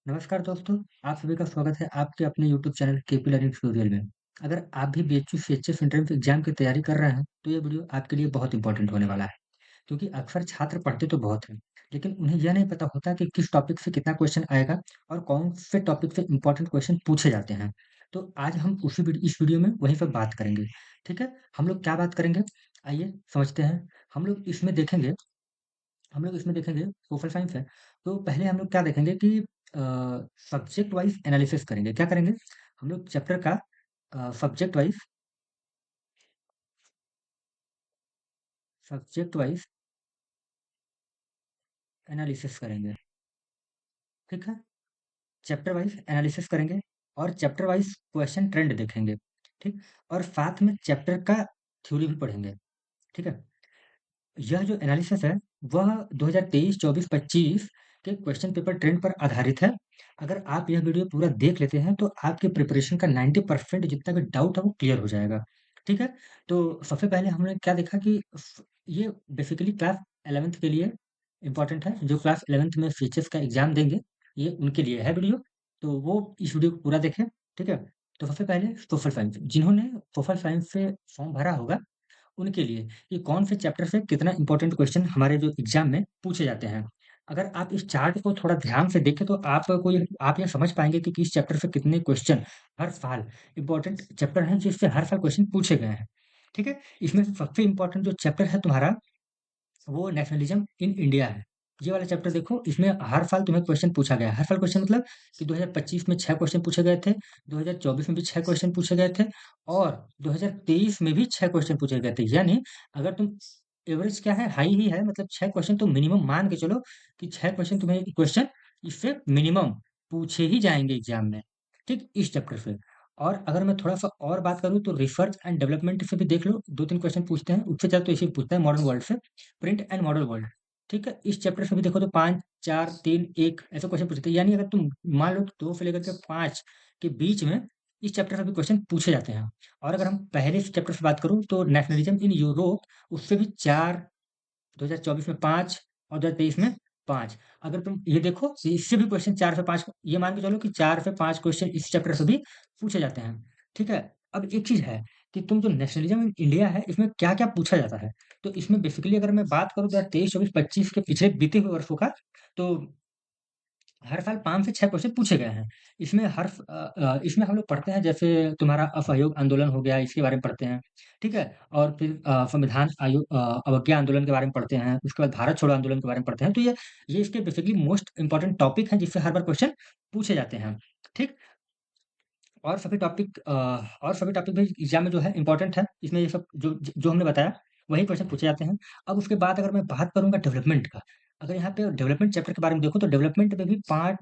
नमस्कार दोस्तों, आप सभी का स्वागत है आपके अपने YouTube channel KP learning tutorial में। अगर आप भी बीएचयू सीएचएस एंट्रेंस एग्जाम की तैयारी कर रहे हैं, तो ये वीडियो आपके लिए बहुत इंपॉर्टेंट होने वाला है। क्योंकि अक्सर छात्र पढ़ते तो बहुत हैं, लेकिन उन्हें यह नहीं पता होता कि किस टॉपिक से कितना क्वेश्चन आएगा और कौन से टॉपिक से इंपॉर्टेंट क्वेश्चन पूछे जाते हैं। तो आज हम इस वीडियो में वहीं पर बात करेंगे। ठीक है, हम लोग क्या बात करेंगे, आइए समझते हैं। हम लोग इसमें देखेंगे हम लोग इसमें देखेंगे सोशल साइंस है। तो पहले हम लोग क्या देखेंगे कि सब्जेक्ट वाइज एनालिसिस करेंगे। क्या करेंगे? हम लोग चैप्टर का सब्जेक्ट वाइज एनालिसिस करेंगे। ठीक है? चैप्टर वाइज एनालिसिस करेंगे और चैप्टर वाइज क्वेश्चन ट्रेंड देखेंगे। ठीक? और साथ में चैप्टर का थ्योरी भी पढ़ेंगे। ठीक है? यह जो एनालिसिस है, वह 2023, 24, 25 के क्वेश्चन पेपर ट्रेंड पर आधारित है। अगर आप यह वीडियो पूरा देख लेते हैं, तो आपके प्रिपरेशन का 90% जितना भी डाउट है, वो क्लियर हो जाएगा। ठीक है? तो सबसे पहले हमने क्या देखा कि ये बेसिकली क्लास 11th के लिए इम्पोर्टेंट है। जो क्लास 11th में सीएचएस का एग्ज़ाम देंगे, ये उनके लिए है वीडियो। तो वो इस वीडियो को पूरा देखें। ठीक है? तो सबसे पहले सोशल साइंस, जिन्होंने सोशल साइंस से फॉर्म भरा होगा, उनके लिए कि कौन से चैप्टर से कितना इंपॉर्टेंट क्वेश्चन हमारे जो एग्जाम में पूछे जाते हैं। अगर आप इस चार्ट को थोड़ा ध्यान से देखें, तो आप यह समझ पाएंगे कि किस चैप्टर से कितने क्वेश्चन हर साल इंपॉर्टेंट चैप्टर हैं, जिससे हर साल क्वेश्चन पूछे गए हैं। ठीक है? इसमें से सबसे इंपॉर्टेंट जो चैप्टर है तुम्हारा, वो नेशनलिज्म इन इंडिया है। ये वाला चैप्टर देखो, इसमें हर साल तुम्हें क्वेश्चन पूछा गया है। हर साल क्वेश्चन मतलब कि 2025 में 6 क्वेश्चन पूछे गए थे, 2024 में भी 6 क्वेश्चन पूछे गए थे और 2023 में भी 6 क्वेश्चन पूछे गए थे। यानी अगर तुम एवरेज क्या है, हाई ही है, मतलब 6 क्वेश्चन तो मिनिमम मान के चलो कि 6 क्वेश्चन इससे मिनिमम पूछे ही जाएँगे एग्ज़ाम में। ठीक? इस चैप्टर से। और अगर मैं थोड़ा-सा और बात करूँ, तो रिसर्च एंड डेवलपमेंट से भी देख लो, 2-3 क्वेश्चन पूछते हैं। उससे ज़्यादा तो इसी पूछता है मॉडर्न वर्ल्ड से। प्रिंट एंड मॉडल वर्ल्ड, ठीक है? इस चैप्टर से भी देखो तो 5, 4, 3, 1 ऐसे क्वेश्चन पूछते हैं। यानी अगर तुम मान लो 2 से लेकर के 5 के बीच में इस चैप्टर से भी क्वेश्चन पूछे जाते हैं। और अगर हम पहले चैप्टर से बात करूँ, तो नेशनलिज्म इन यूरोप, उससे भी 4, 2024 में 5 और 2023 में 5। अगर तुम ये देखो, तो इससे भी क्वेश्चन 4 से 5, ये मान के चलो कि 4 से 5 क्वेश्चन इस चैप्टर से भी पूछे जाते हैं। ठीक है? अब एक चीज़ है कि तुम जो नेशनलिज्म इन इंडिया है, इसमें क्या-क्या पूछा जाता है? तो इसमें बेसिकली अगर मैं बात करूँ 2023, 24, 25 के पिछले बीते हुए वर्षों का, तो हर साल 5 से 6 क्वेश्चन पूछे गए हैं। इसमें हम लोग पढ़ते हैं, जैसे तुम्हारा असहयोग आंदोलन हो गया, इसके बारे में पढ़ते हैं, ठीक है? और फिर अवज्ञा आंदोलन के बारे में पढ़ते हैं, उसके बाद भारत छोड़ो आंदोलन के बारे में पढ़ते हैं। तो ये इसके बेसिकली मोस्ट इम्पोर्टेंट टॉपिक हैं, जिससे हर बार क्वेश्चन पूछे जाते हैं, ठीक? और सभी टॉपिक भी एग्ज़ाम में जो है इम्पोर्टेंट है। इसमें ये सब जो हमने बताया, वही क्वेश्चन पूछे जाते हैं। अब उसके बाद अगर मैं बात करूँगा डेवलपमेंट का, अगर यहाँ पे डेवलपमेंट चैप्टर के बारे में देखो, तो डेवलपमेंट में भी 5,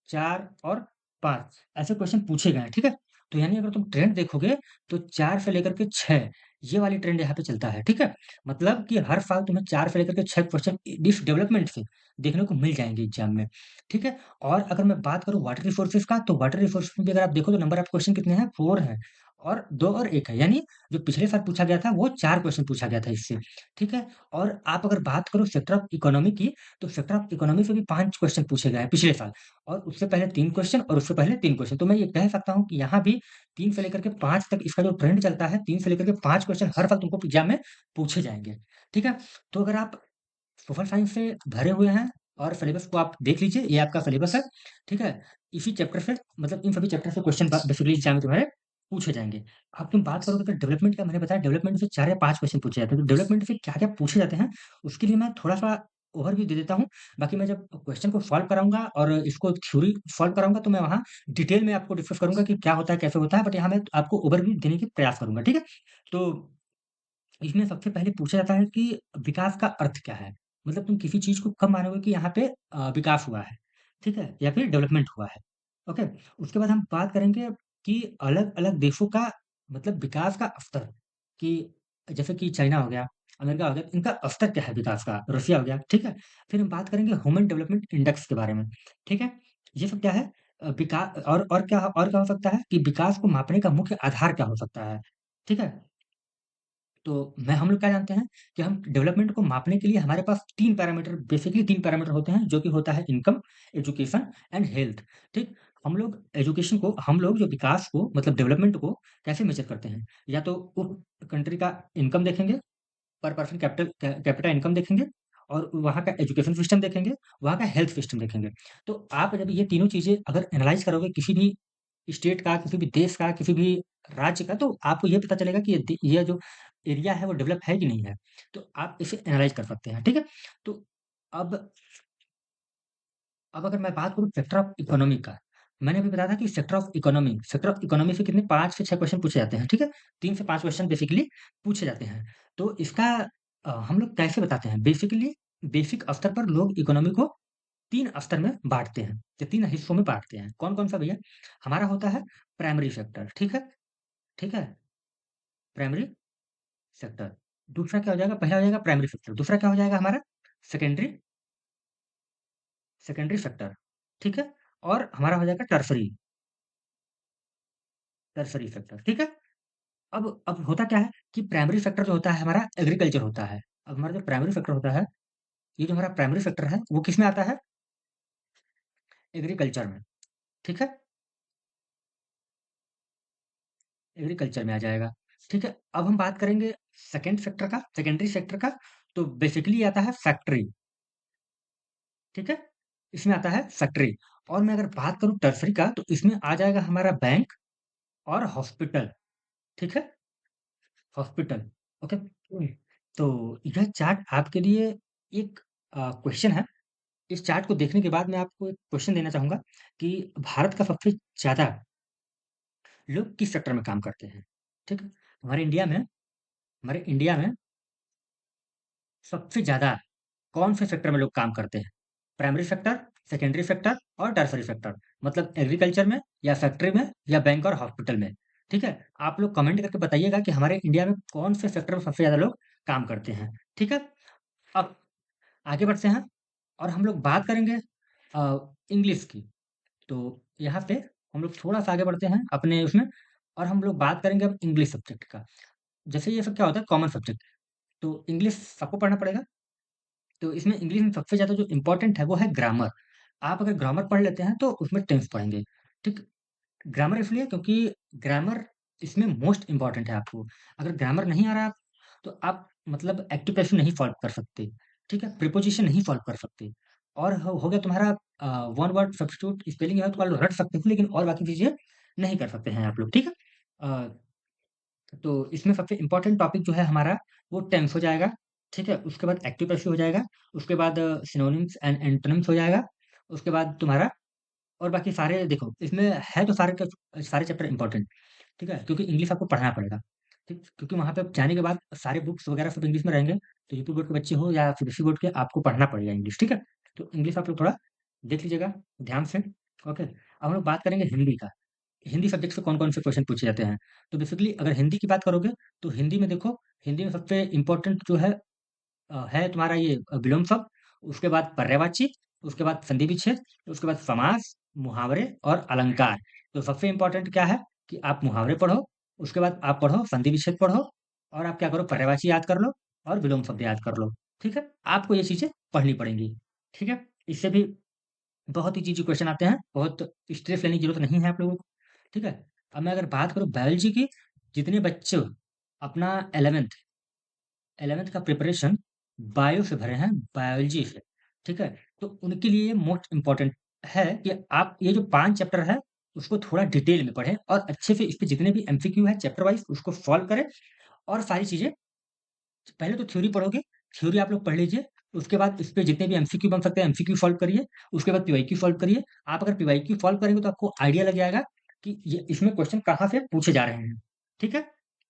4 और 5 ऐसे क्वेश्चन पूछे गए हैं, ठीक है? तो यानी अगर तुम ट्रेंड देखोगे, तो 4 से लेकर के 6 ये वाली ट्रेंड यहाँ पे चलता है, ठीक है? मतलब कि हर साल तुम्हें 4 से लेकर के 6 क्वेश्चन इस डेवलपमेंट से देखने को मिल जाएँगे एग्ज़ाम में, ठीक है? और अगर मैं बात करूँ वाटर रिसोर्सेज़ का, तो वाटर रिसोर्सेज़ में भी अगर आप देखो, तो नंबर ऑफ क्वेश्चन कितने हैं? 4 हैं और 2 और 1 है। यानी जो पिछले साल पूछा गया था, वो 4 क्वेश्चन पूछा गया था इससे, ठीक है? और आप अगर बात करो सेक्टर ऑफ इकोनॉमी की, तो सेक्टर ऑफ इकोनॉमी से भी 5 क्वेश्चन पूछे गए हैं पिछले साल। और उससे पहले 3 क्वेश्चन और उससे पहले 3 क्वेश्चन। तो मैं ये कह सकता हूँ कि यहाँ भी 3 से लेकर के 5 तक इसका जो ट्रेंड चलता है, 3 से लेकर के 5 क्वेश्चन हर साल तुमको एग्ज़ाम में पूछे जाएँगे, ठीक है? तो अगर आप सोशल साइंस से भरे हुए हैं और सिलेबस को आप देख लीजिए, ये आपका सिलेबस है, ठीक है? इसी चैप्टर से, मतलब इन सभी चैप्टर से क्वेश्चन बेसिकली एग्ज़ाम में तुम्हारे पूछे जाएँगे। अब तुम बात करोगे तो डेवलपमेंट का, मैंने बताया डेवलपमेंट से 4 या 5 क्वेश्चन पूछे जाते हैं। तो डेवलपमेंट से क्या-क्या पूछे जाते हैं, उसके लिए मैं थोड़ा-सा ओवरव्यू दे देता हूँ। बाकी मैं जब क्वेश्चन को सॉल्व कराऊँगा और इसको थ्योरी सॉल्व कराऊँगा, तो मैं वहाँ डिटेल में आपको डिस्कस करूँगा कि क्या होता है, कैसे होता है, बट यहाँ मैं आपको ओवरव्यू देने की प्रयास करूँगा, ठीक है? तो इसमें सबसे पहले पूछा जाता है कि विकास का अर्थ क्या है? मतलब तुम किसी चीज़ को कब मानोगे कि यहाँ पे विकास हुआ है, ठीक है? या फिर डेवलपमेंट हुआ है, ओके? उसके बाद हम बात करेंगे कि अलग-अलग देशों का, मतलब विकास का स्तर, कि जैसे कि चाइना हो गया, अमेरिका हो गया, इनका स्तर क्या है विकास का? रशिया हो गया, ठीक है? फिर हम बात करेंगे ह्यूमन डेवलपमेंट इंडेक्स के बारे में, ठीक है? ये सब क्या है? और क्या हो सकता है कि विकास को मापने का मुख्य आधार क्या हो सकता है, ठीक है? तो मैं हम लोग क्या जानते हैं कि हम डेवलपमेंट को मापने के लिए हमारे पास 3 पैरामीटर बेसिकली 3 पैरामीटर होते हैं, जो कि होता है इनकम, एजुकेशन एंड हेल्थ, ठीक? हम लोग जो विकास को मतलब डेवलपमेंट को कैसे मेज़र करते हैं? या तो उस कंट्री का इनकम देखेंगे, पर पर्सन कैपिटा इनकम देखेंगे और वहाँ का एजुकेशन सिस्टम देखेंगे, वहाँ का हेल्थ सिस्टम देखेंगे। तो आप जब ये तीनों चीज़ें अगर एनालाइज़ करोगे किसी भी स्टेट का, किसी भी देश का, किसी भी राज्य का, तो आपको ये पता चलेगा कि ये जो एरिया है वो डेवलप है कि नहीं है। तो आप इसे एनालाइज़ कर सकते हैं, ठीक है? तो अब अगर मैं बात करूँ सेक्टर ऑफ इकोनॉमी का, मैंने अभी बताया था कि सेक्टर ऑफ इकोनॉमी से कितने 5 से 6 क्वेश्चन पूछे जाते हैं, ठीक है? 3 से 5 क्वेश्चन बेसिकली पूछे जाते हैं। तो इसका हम लोग कैसे बताते हैं? बेसिकली बेसिक स्तर पर लोग इकोनॉमी को 3 स्तर में बाँटते हैं, या 3 हिस्सों में बाँटते हैं। कौन-कौन सा भैया? हमारा होता है प्राइमरी सेक्टर, ठीक है? ठीक है? Primary sector. दूसरा क्या हो जाएगा? पहला हो जाएगा प्राइमरी सेक्टर, दूसरा क्या हो जाएगा हमारा? सेकेंडरी सेकेंडरी सेक्टर, ठीक है? और हमारा हो जाएगा टर्शरी सेक्टर, ठीक है? अब होता क्या है कि प्राइमरी सेक्टर जो होता है हमारा एग्रीकल्चर होता है। अब हमारा जो प्राइमरी सेक्टर होता है, ये जो हमारा प्राइमरी सेक्टर है, वो किसमें आता है? एग्रीकल्चर में, ठीक है? एग्रीकल्चर में आ जाएगा, ठीक है? अब हम बात करेंगे सेकेंडरी सेक्टर का, तो बेसिकली आता है फैक्ट्री, ठीक है? इसमें आता है फैक्ट्री। और मैं अगर बात करूँ टर्सरी का, तो इसमें आ जाएगा हमारा बैंक और हॉस्पिटल, ठीक है? Hospital, okay? तो यह चार्ट आपके लिए एक क्वेश्चन है। इस चार्ट को देखने के बाद मैं आपको एक क्वेश्चन देना चाहूँगा कि भारत का सबसे ज़्यादा लोग किस सेक्टर में काम करते हैं? ठीक है? हमारे इंडिया में सबसे ज़्यादा कौन से सेक्टर में लोग काम करते हैं? प्राइमरी सेक्टर, सेकेंडरी सेक्टर और टर्शरी सेक्टर। मतलब एग्रीकल्चर में या फैक्ट्री में या बैंक और हॉस्पिटल में। ठीक है? आप लोग कमेंट करके बताइएगा कि हमारे इंडिया में कौन से सेक्टर में सबसे ज़्यादा लोग काम करते हैं। ठीक है? अब आगे बढ़ते हैं और हम लोग बात करेंगे इंग्लिश की। तो यहाँ पे हम लोग थोड़ा-सा आगे बढ़ते हैं अपने उसमें और हम लोग बात करेंगे अब इंग्लिश सब्जेक्ट का। जैसे ये सब क्या होता है कॉमन सब्जेक्ट, तो इंग्लिश सबको पढ़ना पड़ेगा। तो इसमें इंग्लिश में सबसे ज़्यादा जो इम्पोर्टेंट है वो है ग्रामर। आप अगर ग्रामर पढ़ लेते हैं तो उसमें टेंस पढ़ेंगे, ठीक? ग्रामर इसलिए क्योंकि ग्रामर इसमें मोस्ट इम्पोर्टेंट है आपको। अगर ग्रामर नहीं आ रहा तो आप मतलब एक्टिव पैसिव नहीं सॉल्व कर सकते, ठीक है? प्रीपोज़िशन नहीं सॉल्व कर सकते और हो गया तुम्हारा वन वर्ड सब्स्टिट्यूट स्पेलिंग है तो आप लोग रट सकते हो लेकिन और बाकी चीज़ें नहीं कर सकते हैं आप लोग, ठीक है? अ तो इसमें सबसे इम्पोर्टेंट टॉपिक जो है हमारा वो टेंस हो जाएगा, ठीक है? उसके बाद एक्टिव पैसिव हो जाएगा, उसके बाद सिनोनिम्स एंड एंटोनिम्स हो जाएगा, उसके बाद तुम्हारा और बाकी सारे देखो इसमें है तो सारे चैप्टर इम्पोर्टेंट, ठीक है? क्योंकि इंग्लिश आपको पढ़ना पड़ेगा, ठीक? क्योंकि वहाँ पे जाने के बाद सारे बुक्स वगैरह सब इंग्लिश में रहेंगे, तो यूपी बोर्ड के बच्चे हो या सीबीएसई बोर्ड के आपको पढ़ना पड़ेगा इंग्लिश, ठीक है? तो इंग्लिश आप लोग थोड़ा देख लीजिएगा ध्यान से, ओके? अब हम लोग बात करेंगे हिंदी का। हिंदी सब्जेक्ट से कौन-कौन से क्वेश्चन पूछे जाते हैं? तो बेसिकली अगर हिंदी की बात करोगे, तो हिंदी में देखो, हिंदी में सबसे इम्पोर्टेंट जो है तुम्हारा ये विलोम शब्द, उसके बाद पर्यायवाची, उसके बाद संधि विच्छेद, उसके बाद समास, मुहावरे और अलंकार। तो सबसे इम्पोर्टेंट क्या है कि आप मुहावरे पढ़ो, उसके बाद आप पढ़ो संधि विच्छेद पढ़ो और आप क्या करो पर्यायवाची याद कर लो और विलोम शब्द याद कर लो, ठीक है? आपको ये चीज़ें पढ़नी पड़ेंगी, ठीक है? इससे भी बहुत ही ईज़ी क्वेश्चन आते हैं, बहुत स्ट्रेस लेने की ज़रूरत नहीं है आप लोगों को, ठीक है? अब मैं अगर बात करूँ बायोलॉजी की, जितने बच्चे अपना 11th का प्रिपरेशन बायो से भरे हैं, बायोलॉजी से, ठीक है? तो उनके लिए मोस्ट इम्पोर्टेंट है कि आप ये जो 5 चैप्टर है, उसको थोड़ा डिटेल में पढ़ें और अच्छे से इस पे जितने भी एमसीक्यू है चैप्टर वाइज़ उसको सॉल्व करें और सारी चीज़ें पहले तो थ्योरी पढ़ोगे, थ्योरी आप लोग पढ़ लीजिए, उसके बाद इस पे जितने भी एमसीक्यू बन सकते हैं एमसीक्यू सॉल्व करिए, उसके बाद पीवाईक्यू सॉल्व करिए। आप अगर पीवाईक्यू सॉल्व करेंगे तो आपको आइडिया लग जाएगा कि ये इसमें क्वेश्चन कहाँ से पूछे जा रहे हैं, ठीक है?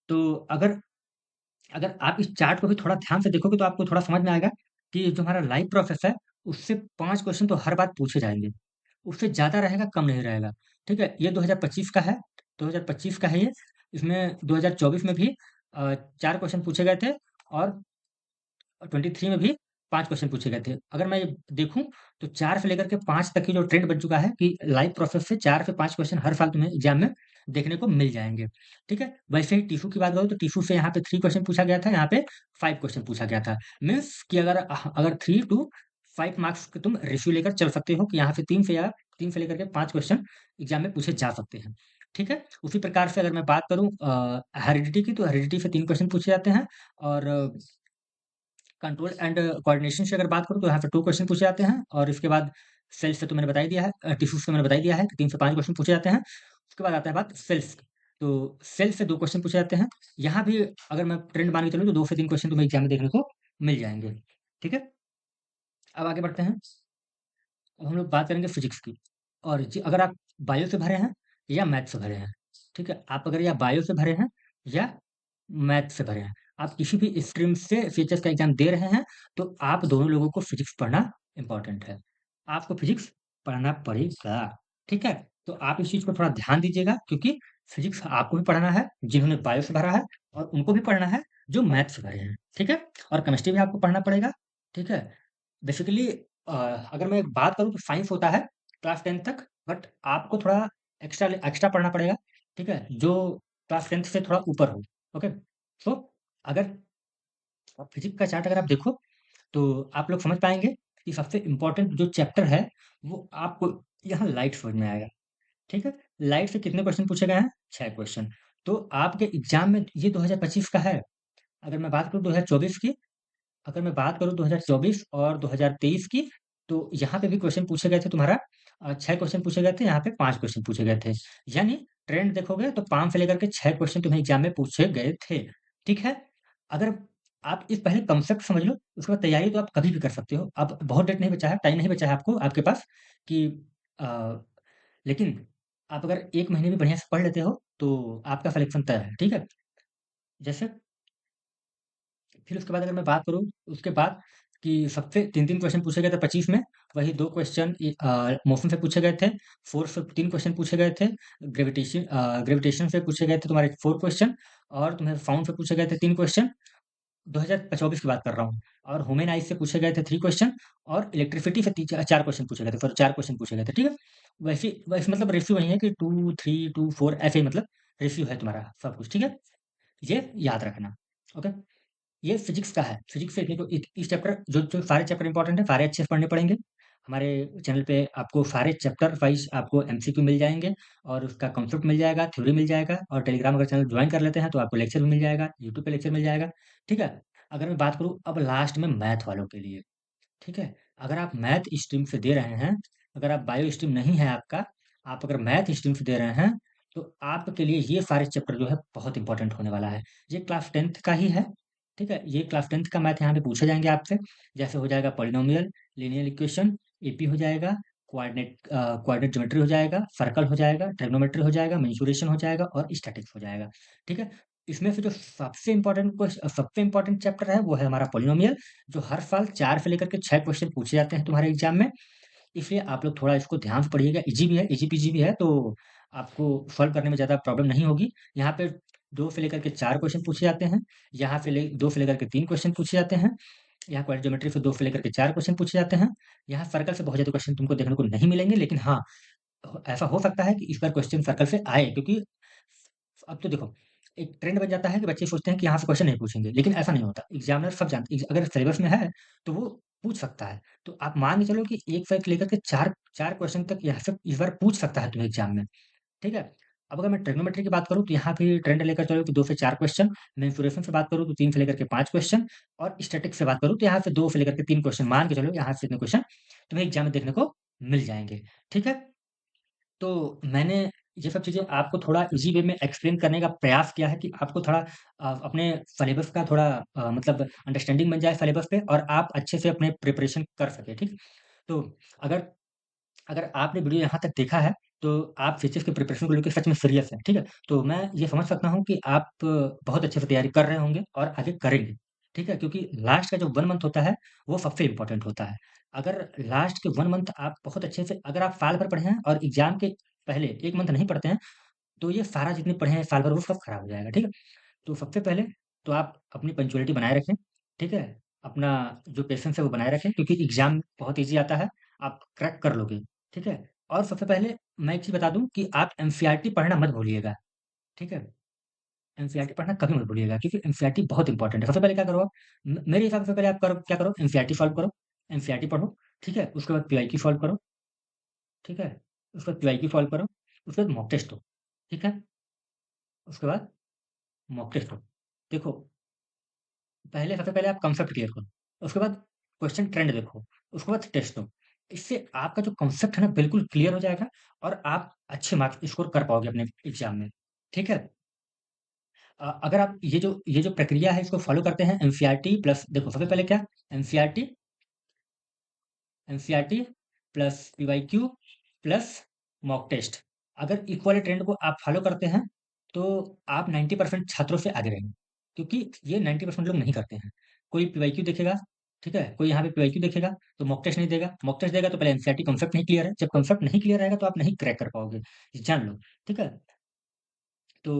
तो अगर अगर आप इस चार्ट को भी थोड़ा ध्यान से देखोगे तो आपको थोड़ा समझ में आएगा कि जो हमारा लाइव प्रोसेस है, उससे 5 क्वेश्चन तो हर बार पूछे जाएँगे। उससे ज़्यादा रहेगा, कम नहीं रहेगा, ठीक है? ये 2025 का है, 2025 का है ये। इसमें 2024 में भी 4 क्वेश्चन पूछे गए थे और 23 में भी 5 क्वेश्चन पूछे गए थे। अगर मैं देखूँ तो 4 से लेकर के 5 तक की जो ट्रेंड बन चुका है कि लाइव प्रोसेस से 4 से 5 क्वेश्चन हर साल तुम्हें एग्ज़ाम में देखने को मिल जाएँगे, ठीक है? वैसे ही टीशू की बात करूँ तो टीशू से यहाँ पे 3 क्वेश्चन पूछा गया था, यहाँ पे 5 क्वेश्चन पूछा गया था। मीन्स कि अगर 3 टू 5 मार्क्स के तुम रेशियो लेकर चल सकते हो कि यहाँ से 3 से लेकर के 5 क्वेश्चन एग्ज़ाम में पूछे जा सकते हैं, ठीक है? उसी प्रकार से अगर मैं बात करूँ हेरिडिटी की तो हेरिडिटी से 3 क्वेश्चन पूछे जाते हैं और कंट्रोल एंड कोऑर्डिनेशन से अगर बात करूँ तो यहाँ पे 2 क्वेश्चन पूछे जाते हैं और इसके बाद सेल्स से तो मैंने बता ही दिया है टिश्यूज़ से मैंने बता ही दिया है कि 3 से 5 क्वेश्चन पूछे जाते हैं। उसके बाद आता है बात सेल्स की, तो सेल्स से 2 क्वेश्चन पूछे जाते हैं। यहाँ भी अगर मैं ट्रेंड मान के चलूँ तो 2 से 3 क्वेश्चन तुम्हें एग्ज़ाम में देखने को मिल जाएँगे, ठीक है? अब आगे बढ़ते हैं। अब हम लोग बात करेंगे फिज़िक्स की और जी अगर आप बायो से भरे हैं या मैथ से भरे हैं, ठीक है? आप अगर या बायो से भरे हैं या मैथ से भरे हैं, आप किसी भी स्ट्रीम से फीचर्स का एग्ज़ाम दे रहे हैं, तो आप दोनों लोगों को फिज़िक्स पढ़ना इम्पोर्टेंट है। आपको फिज़िक्स पढ़ना पड़ेगा, ठीक है? तो आप इस चीज़ को थोड़ा ध्यान दीजिएगा क्योंकि फिज़िक्स आपको भी पढ़ना है, जिन्होंने बायो से भरा है और उनको भी पढ़ना है, जो मैथ से भरे हैं, ठीक है? और केमिस्ट्री भी आपको पढ़ना पड़ेगा, ठीक है? बेसिकली अ, अगर मैं बात करूँ तो साइंस होता है क्लास 10 तक बट आपको थोड़ा एक्स्ट्रा पढ़ना पड़ेगा, ठीक है? जो क्लास 10 से थोड़ा ऊपर हो, ओके? सो अगर आप फिज़िक्स का चार्ट अगर आप देखो, तो आप लोग समझ पाएँगे कि सबसे इम्पोर्टेंट जो चैप्टर है, वो आपको यहाँ लाइट समझ में आएगा, ठीक है? लाइट से कितने क्वेश्चन पूछे गए हैं? 6 क्वेश्चन। तो आपके एग्ज़ाम में ये 2025 का है, अगर मैं बात करूँ 2024 की अगर मैं बात करूँ 2024 और 2023 की, तो यहाँ पे भी क्वेश्चन पूछे गए थे तुम्हारा 6 क्वेश्चन पूछे गए थे, यहाँ पे 5 क्वेश्चन पूछे गए थे। यानी ट्रेंड देखोगे तो 5 से लेकर के 6 क्वेश्चन तुम्हें एग्ज़ाम में पूछे गए थे, ठीक है? अगर आप इस पहले कॉन्सेप्ट समझ लो, उसके बाद तैयारी तो आप कभी भी कर सकते हो। अब बहुत डेट नहीं बचा है, टाइम नहीं बचा है आपको आपके पास कि अ, लेकिन आप अगर 1 महीने भी बढ़िया से पढ़ लेते हो, तो आपका सिलेक्शन तय है, ठीक है? जैसे फिर उसके बाद अगर मैं बात करूँ, उसके बाद कि सबसे 3-3 क्वेश्चन पूछे गए थे 25 में, वही 2 क्वेश्चन मोशन से पूछे गए थे, फ़ोर्स से 3 क्वेश्चन पूछे गए थे, ग्रेविटेशन से पूछे गए थे तुम्हारे 4 क्वेश्चन और तुम्हें साउंड से पूछे गए थे 3 क्वेश्चन, 2024 की बात कर रहा हूँ और ह्यूमन आइज़ से पूछे गए थे 3 क्वेश्चन और इलेक्ट्रिसिटी से 4 क्वेश्चन पूछे गए थे, सॉरी 4 क्वेश्चन पूछे गए थे, ठीक है? वैसे मतलब रेशियो वही है कि 2, 3, 2, 4 ऐसे ही मतलब रेशियो है तुम्हारा सब कुछ, ठीक है? ये याद रखना, ओके? ये फिजिक्स का है। फिजिक्स से देखो इस चैप्टर जो सारे चैप्टर इंपॉर्टेंट है, सारे अच्छे से पढ़ने पड़ेंगे। हमारे चैनल पे आपको सारे चैप्टर वाइज़ आपको एमसीक्यू मिल जाएँगे और उसका कॉन्सेप्ट मिल जाएगा, थ्योरी मिल जाएगा और टेलीग्राम अगर चैनल जॉइन कर लेते हैं तो आपको लेक्चर भी मिल जाएगा, यूट्यूब पे लेक्चर मिल जाएगा, ठीक है? अगर मैं बात करूँ अब लास्ट में मैथ वालों के लिए, ठीक है? अगर आप मैथ स्ट्रीम से दे रहे हैं, अगर आप बायो स्ट्रीम नहीं है आपका, आप अगर मैथ स्ट्रीम से दे रहे हैं, तो आपके लिए ये सारे चैप्टर जो है बहुत इम्पोर्टेंट होने वाला है। ये क्लास 10th का ही है, ठीक है? ये क्लास 10th का मैथ यहाँ पे पूछे जाएँगे आपसे, जैसे हो जाएगा पॉलिनोमियल, लीनियर इक्वेशन, एपी हो जाएगा, कोऑर्डिनेट ज्योमेट्री हो जाएगा, सर्कल हो जाएगा, ट्रिग्नोमेट्री हो जाएगा, मेंसुरेशन हो जाएगा और स्टैटिक्स हो जाएगा, ठीक है? इसमें से जो सबसे इम्पोर्टेंट चैप्टर है, वो है हमारा पॉलिनोमियल जो हर साल 4 से लेकर के 6 क्वेश्चन पूछे जाते हैं तुम्हारे एग्ज़ाम में, इसलिए आप लोग थोड़ा इसको ध्यान से पढ़िएगा, ईज़ी भी है, ईज़ी पीज़ी भी है, तो आपको सॉल्व करने में ज़्यादा प्रॉब्लम नहीं होगी। यहाँ पे 2 से लेकर के 4 क्वेश्चन पूछे जाते हैं, यहाँ से ले 2 से लेकर के 3 क्वेश्चन पूछे जाते हैं, यहाँ क्वाड्रेटिक ज्योमेट्री से 2 से लेकर के 4 क्वेश्चन पूछे जाते हैं, यहाँ सर्कल से बहुत ज़्यादा क्वेश्चन तुमको देखने को नहीं मिलेंगे, लेकिन हाँ, ऐसा हो सकता है कि इस बार क्वेश्चन सर्कल से आए क्योंकि अब तो देखो, एक ट्रेंड बन जाता है कि बच्चे सोचते हैं कि यहाँ से क्वेश्चन नहीं पूछेंगे, लेकिन ऐसा नहीं होता। एग्ज़ामिनर सब जानते अगर सिलेबस में है, तो वो पूछ सकता है। तो आप मान के चलो कि 1 से लेकर के 4 क्वेश्चन तक यहाँ से इस बार पूछ सकता है तुम्हें एग्ज़ाम में, ठीक है? अब अगर मैं ट्रिग्नोमेट्री की बात करूँ, तो यहाँ भी ट्रेंड लेकर चलो कि 2 से 4 क्वेश्चन, मेंसुरेशन से बात करूँ तो 3 से लेकर के 5 क्वेश्चन और स्टैटिक्स से बात करूँ, तो यहाँ से 2 से लेकर के 3 क्वेश्चन मान के चलो, यहाँ से इतने क्वेश्चन तुम्हें एग्ज़ाम में देखने को मिल जाएँगे, ठीक है? तो मैंने ये सब चीज़ें आपको थोड़ा ईज़ी वे में एक्सप्लेन करने का प्रयास किया है कि आपको थोड़ा अपने सिलेबस का थोड़ा मतलब अंडरस्टैंडिंग बन जाए सिलेबस पे और आप अच्छे से अपने प्रिपरेशन कर सकें, ठीक? तो अगर अगर आपने वीडियो यहाँ तक देखा है, तो आप फिजिक्स के प्रिपरेशन को लेके सच में सीरियस हैं, ठीक है? तो मैं ये समझ सकता हूँ कि आप बहुत अच्छे से तैयारी कर रहे होंगे और आगे करेंगे, ठीक है? क्योंकि लास्ट का जो 1 मंथ होता है, वो सबसे इम्पोर्टेंट होता है। अगर लास्ट के 1 मंथ आप बहुत अच्छे से अगर आप साल भर पढ़े हैं और एग्ज़ाम के पहले 1 मंथ नहीं पढ़ते हैं, तो ये सारा जितने पढ़े हैं साल भर वो सब खराब हो जाएगा, ठीक है? तो सबसे पहले तो आप अपनी पंक्चुअलिटी बनाए रखें, ठीक है? अपना जो पेशेंस है वो बनाए रखें, क्योंकि एग्ज़ाम बहुत ईज़ी आता है, आप क्रैक कर लोगे, ठीक है? और सबसे पहले मैं एक चीज़ बता दूँ कि आप एमसीईआरटी पढ़ना मत भूलिएगा, ठीक है? एनसीईआरटी पढ़ना कभी मत भूलिएगा, क्योंकि एनसीईआरटी बहुत इंपॉर्टेंट है। सबसे पहले क्या करो आप, मेरे हिसाब से पहले आप करो क्या करो, एनसीईआरटी सॉल्व करो, एनसीईआरटी पढ़ो, ठीक है? उसके बाद पीवाईक्यू सॉल्व करो, ठीक है? उसके बाद पीवाईक्यू सॉल्व करो, उसके बाद मॉक टेस्ट दो, ठीक है? उसके बाद मॉक टेस्ट दो। देखो, सबसे पहले आप कांसेप्ट क्लियर करो, उसके बाद क्वेश्चन ट्रेंड देखो, उसके बाद टेस्ट दो। इससे आपका जो कांसेप्ट है ना बिल्कुल क्लियर हो जाएगा और आप अच्छे मार्क्स स्कोर कर पाओगे अपने एग्ज़ाम में, ठीक है? अगर आप ये जो प्रक्रिया है इसको फ़ॉलो करते हैं, एनसीईआरटी प्लस देखो सबसे पहले क्या, NCERT NCERT plus PYQ plus mock test. अगर इक्वल ट्रेंड को आप फ़ॉलो करते हैं, तो आप 90% छात्रों से आगे रहेंगे। क्योंकि ये 90% लोग नहीं करते हैं। कोई पीवाईक्यू देखेगा, ठीक है? कोई यहाँ पे पीवाईक्यू देखेगा, तो मॉक टेस्ट नहीं देगा। मॉक टेस्ट देगा तो पहले एनसीईआरटी कॉन्सेप्ट नहीं क्लियर है। जब कॉन्सेप्ट नहीं क्लियर रहेगा तो आप नहीं क्रैक कर पाओगे। ये जान लो, ठीक है? तो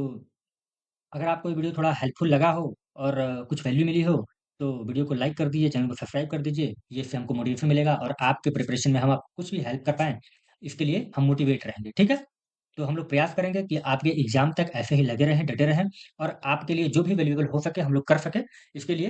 अगर आपको ये वीडियो थोड़ा हेल्पफुल लगा हो और कुछ वैल्यू मिली हो, तो वीडियो को लाइक कर दीजिए, चैनल को सब्सक्राइब कर दीजिए। ये इससे हमको मोटिवेशन मिलेगा और आपके प्रिपरेशन में हम आपको कुछ भी हेल्प कर पाएँ, इसके लिए हम मोटिवेट रहेंगे, ठीक है? तो हम लोग प्रयास करेंगे कि आपके एग्ज़ाम तक ऐसे ही लगे रहें, डटे रहें और आपके लिए जो भी वैल्यूएबल हो सके हम लोग कर सकें, इसके लिए